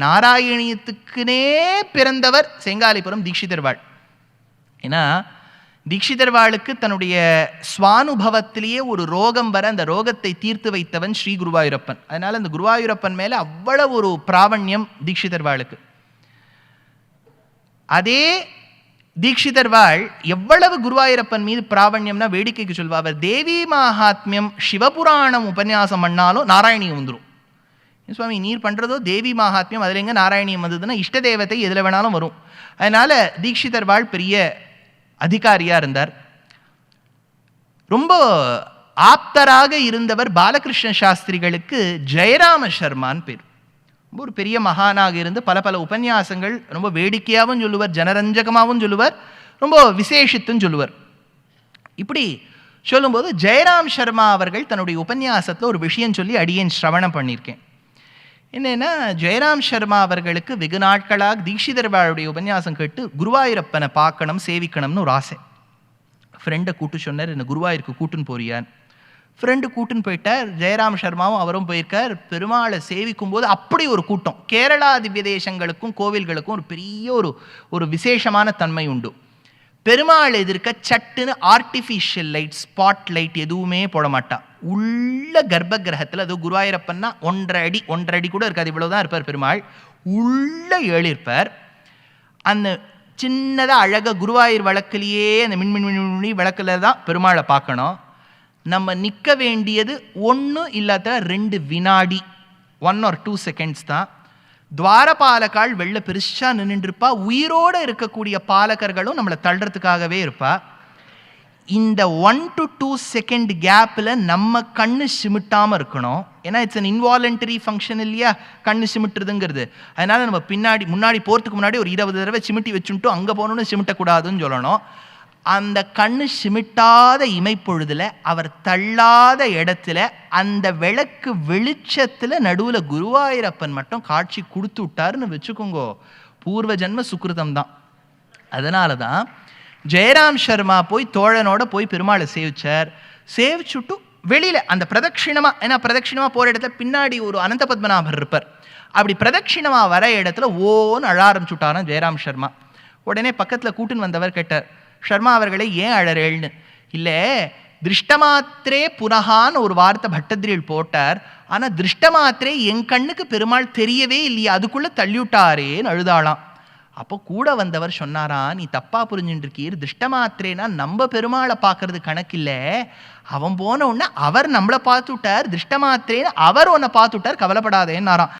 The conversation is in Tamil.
நாராயணியத்துக்குனே பிறந்தவர் செங்காலிபுரம் தீட்சிதர்வாள். ஏன்னா தீட்சிதர்வாளுக்கு தன்னுடைய சுவானுபவத்திலேயே ஒரு ரோகம் வர அந்த ரோகத்தை தீர்த்து வைத்தவன் ஸ்ரீ குருவாயூரப்பன். அதனால அந்த குருவாயூரப்பன் மேல அவ்வளவு ஒரு பிராவண்யம் தீட்சிதர்வாளுக்கு. அதே தீட்சிதர்வாள் எவ்வளவு குருவாயூரப்பன் மீது பிராவண்யம்னா வேடிக்கைக்கு சொல்வா, அவர் தேவி மகாத்மியம் சிவபுராணம் உபன்யாசம் பண்ணாலும் நாராயணியம் வந்துடும். சுவாமி நீர் பண்ணுறதோ தேவி மகாத்மியம், அதில் எங்கே நாராயணியம் வந்ததுன்னா இஷ்ட தேவத்தை எதில் வேணாலும் வரும். அதனால தீட்சிதர்வாள் பெரிய அதிகாரியாக இருந்தார். ரொம்ப ஆப்தராக இருந்தவர் பாலகிருஷ்ண சாஸ்திரிகளுக்கு ஜெயராம சர்மான்னு பேர். ரொம்ப ஒரு பெரிய மகானாக இருந்து பல பல உபன்யாசங்கள் ரொம்ப வேடிக்கையாகவும் சொல்லுவார், ஜனரஞ்சகமாகவும் சொல்லுவார், ரொம்ப விசேஷத்தும் சொல்லுவார். இப்படி சொல்லும்போது ஜெயராம் சர்மா அவர்கள் தன்னுடைய உபன்யாசத்தில் ஒரு விஷயம் சொல்லி அடியேன் சிரவணம் பண்ணியிருக்கேன். என்னென்னா, ஜெயராம் சர்மா அவர்களுக்கு வெகு நாட்களாக தீட்சிதர்வாளுடைய உபன்யாசம் கேட்டு குருவாயூரப்பனை பார்க்கணும் சேவிக்கணும்னு ஒரு ஆசை. ஃப்ரெண்டை கூட்டு சொன்னார், என்ன குருவாயூருக்கு கூட்டுன்னு போறியான். ஃப்ரெண்டு கூட்டுன்னு போயிட்டார். ஜெயராம் சர்மாவும் அவரும் போயிருக்கார். பெருமாளை சேவிக்கும் போது அப்படி ஒரு கூட்டம். கேரளா திவ்ய தேசங்களுக்கும் கோவில்களுக்கும் ஒரு பெரிய ஒரு விசேஷமான தன்மை உண்டு. பெருமாள் எதிர்க்க சட்டுன்னு ஆர்டிஃபிஷியல் லைட், ஸ்பாட் லைட் எதுவுமே போட மாட்டா. உள்ள கர்ப்ப கிரகத்தில், அது குருவாயூரப்பன்னா 1.5 அடி கூட இருக்காது, இவ்வளவுதான் இருப்பார் பெருமாள். உள்ள ஏழிருப்பார். அந்த சின்னதாக அழகாக குருவாயூர் வழக்கிலேயே அந்த மின்மின் விளக்கில் தான் பெருமாளை பார்க்கணும். நம்ம நிற்க வேண்டியது 1 இல்லாத 2 வினாடி, 1 or 2 செகண்ட்ஸ் தான். துவாரபாலகால் வெளில பெருசா நின்றுருப்பா. உயிரோடு இருக்கக்கூடிய பாலகர்களும் நம்மளை தள்ளுறதுக்காகவே இருப்பா. இந்த 1 to 2 செகண்ட் கேப்பில் நம்ம கண்ணு சிமிட்டாமல் இருக்கணும். ஏன்னா இட்ஸ் அன் இன்வாலண்டரி ஃபங்க்ஷன் இல்லையா கண்ணு சிமிட்டுறதுங்கிறது. அதனால் நம்ம முன்னாடி போகிறதுக்கு முன்னாடி ஒரு 20 தடவை சிமிட்டி வச்சுட்டு அங்கே போகணுன்னு சிமிட்டக்கூடாதுன்னு சொல்லணும். அந்த கண்ணு சிமிட்டாத இமைப்பொழுதில் அவர் தள்ளாத இடத்துல அந்த விளக்கு வெளிச்சத்தில் நடுவில் குருவாயூரப்பன் மட்டும் காட்சி கொடுத்து விட்டாருன்னு வச்சுக்கோங்கோ, பூர்வ ஜென்ம சுக்கிருதம் தான். அதனால தான் ஜெயராம் சர்மா போய் தோழனோட போய் பெருமாளை சேவிச்சார். சேவிச்சுட்டு வெளியில் அந்த பிரதட்சிணமாக, ஏன்னா பிரதட்சிணமாக போகிற இடத்துல பின்னாடி ஒரு அனந்த பத்மநாபர் இருப்பார். அப்படி பிரதட்சிணமாக வர இடத்துல ஓன்னு அழ ஆரம்பிச்சுட்டாராம் ஜெயராம் சர்மா. உடனே பக்கத்தில் கூட்டுன்னு வந்தவர் கேட்டார், சர்மா அவர்களை ஏன் அழறேள்னு. இல்லை, திருஷ்டமாத்திரே புனகான்னு ஒரு வார்த்தை பட்டத்திரியில் போட்டார். ஆனால் திருஷ்டமாத்திரே என் கண்ணுக்கு பெருமாள் தெரியவே இல்லையா, அதுக்குள்ளே தள்ளிவிட்டாரேன்னு அழுதாளாம். அப்போ கூட வந்தவர் சொன்னாரா, நீ தப்பா புரிஞ்சுட்டு இருக்கீர், திருஷ்டமாத்திரேனா நம்ம பெருமாளை பார்க்கறது கணக்கில்லை, அவன் போன உடனே அவர் நம்மளை பார்த்து விட்டார், திருஷ்டமாத்திரேன்னு அவர் உன்னை பார்த்து விட்டார், கவலைப்படாதேன்னாராம்.